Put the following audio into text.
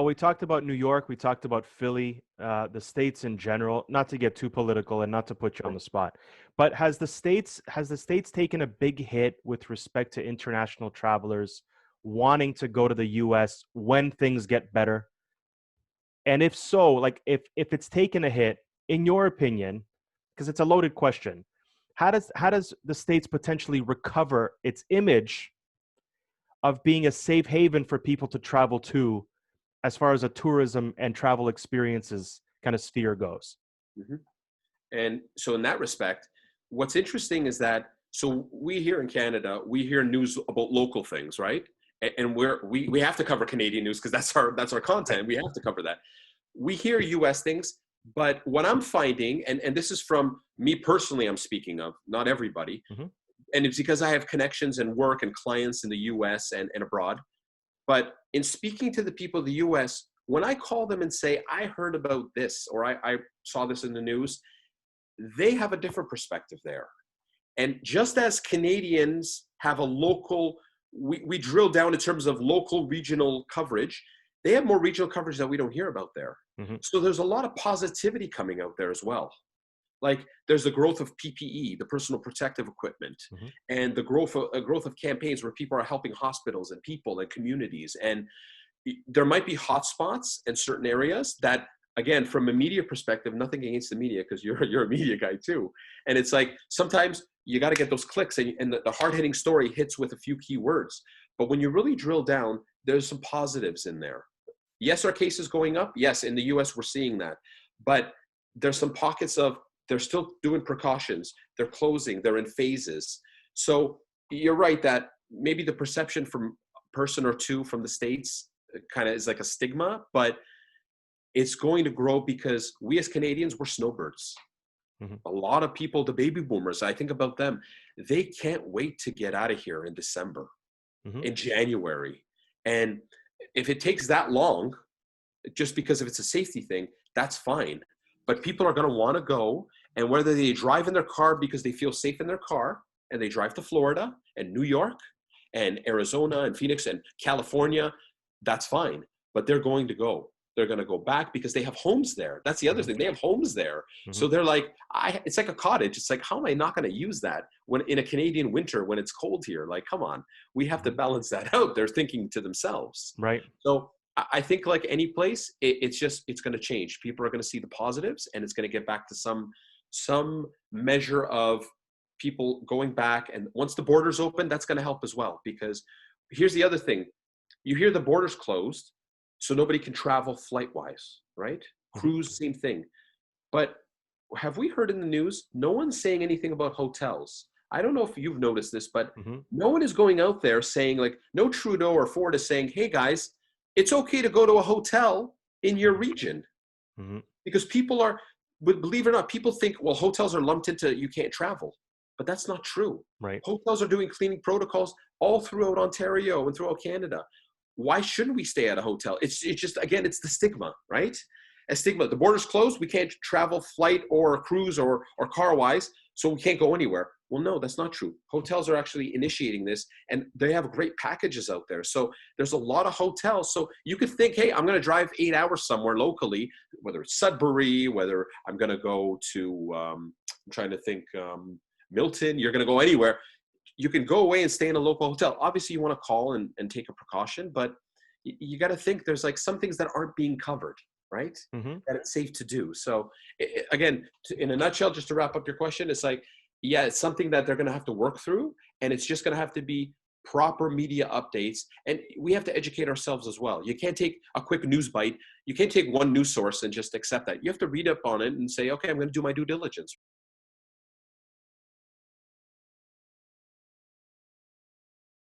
Well, we talked about New York, we talked about Philly, the states in general, not to get too political and not to put you on the spot. But has the states taken a big hit with respect to international travelers wanting to go to the US when things get better? And if so, like if it's taken a hit, in your opinion, because it's a loaded question, how does the states potentially recover its image of being a safe haven for people to travel to as far as a tourism and travel experiences kind of sphere goes? Mhm. And so in that respect, what's interesting is that so we here in Canada, we hear news about local things, right? And we have to cover Canadian news because that's our Right. content. We have to cover that. We hear US things, but what I'm finding, and this is from me personally, I'm speaking of, not everybody, Hmm. and it's because I have connections and work and clients in the US and abroad. But in speaking to the people of the US, when I call them and say, I heard about this or I saw this in the news, they have a different perspective there. And just as Canadians have a local, we drill down in terms of local regional coverage, they have more regional coverage that we don't hear about there. Hmm. So there's a lot of positivity coming out there as well. Like there's the growth of PPE, the personal protective equipment, Hmm. and the growth of campaigns where people are helping hospitals and people and communities. And there might be hotspots in certain areas that, again, from a media perspective, nothing against the media because you're a media guy too. And it's like sometimes you got to get those clicks, and the hard hitting story hits with a few key words. But when you really drill down, there's some positives in there. Yes, our case is going up. Yes, in the US, we're seeing that. But there's some pockets of they're still doing precautions. They're closing. They're in phases. So you're right that maybe the perception from a person or two from the States kind of is like a stigma, but it's going to grow because we as Canadians, we're snowbirds. Hmm. A lot of people, the baby boomers, I think about them, they can't wait to get out of here in December, Hmm. in January. And if it takes that long, just because if it's a safety thing, that's fine. But people are going to want to go. And whether they drive in their car because they feel safe in their car and they drive to Florida and New York and Arizona and Phoenix and California, that's fine. But they're going to go. They're going to go back because they have homes there. That's the other Hmm. thing. They have homes there. Hmm. So they're like, it's like a cottage. It's like, how am I not going to use that when in a Canadian winter when it's cold here? Like, come on, we have to Hmm. balance that out. They're thinking to themselves. Right. So I think like any place, it's going to change. People are going to see the positives, and it's going to get back to some measure of people going back. And once the borders open, that's going to help as well. Because here's the other thing: you hear the borders closed, so nobody can travel flight wise, right? Hmm. Cruise, same thing. But have we heard in the news? No one's saying anything about hotels. I don't know if you've noticed this, but Hmm. no one is going out there saying like, no Trudeau or Ford is saying, hey guys, it's okay to go to a hotel in your region Hmm. because people are, but believe it or not, people think, well, hotels are lumped into you can't travel, but that's not true. Right. Hotels are doing cleaning protocols all throughout Ontario and throughout Canada. Why shouldn't we stay at a hotel? It's just again, it's the stigma, right? A stigma. The borders closed. We can't travel, flight or cruise or car wise, so we can't go anywhere. Well, no, that's not true. Hotels are actually initiating this, and they have great packages out there. So there's a lot of hotels. So you could think, hey, I'm going to drive 8 hours somewhere locally, whether it's Sudbury, whether I'm going to go to, I'm trying to think, Milton. You're going to go anywhere. You can go away and stay in a local hotel. Obviously, you want to call and take a precaution, but you got to think there's like some things that aren't being covered, right? Hmm. That it's safe to do. So again, in a nutshell, just to wrap up your question, it's like, yeah, it's something that they're going to have to work through, and it's just going to have to be proper media updates, and we have to educate ourselves as well. You can't take a quick news bite. You can't take one news source and just accept that. You have to read up on it and say, okay, I'm going to do my due diligence.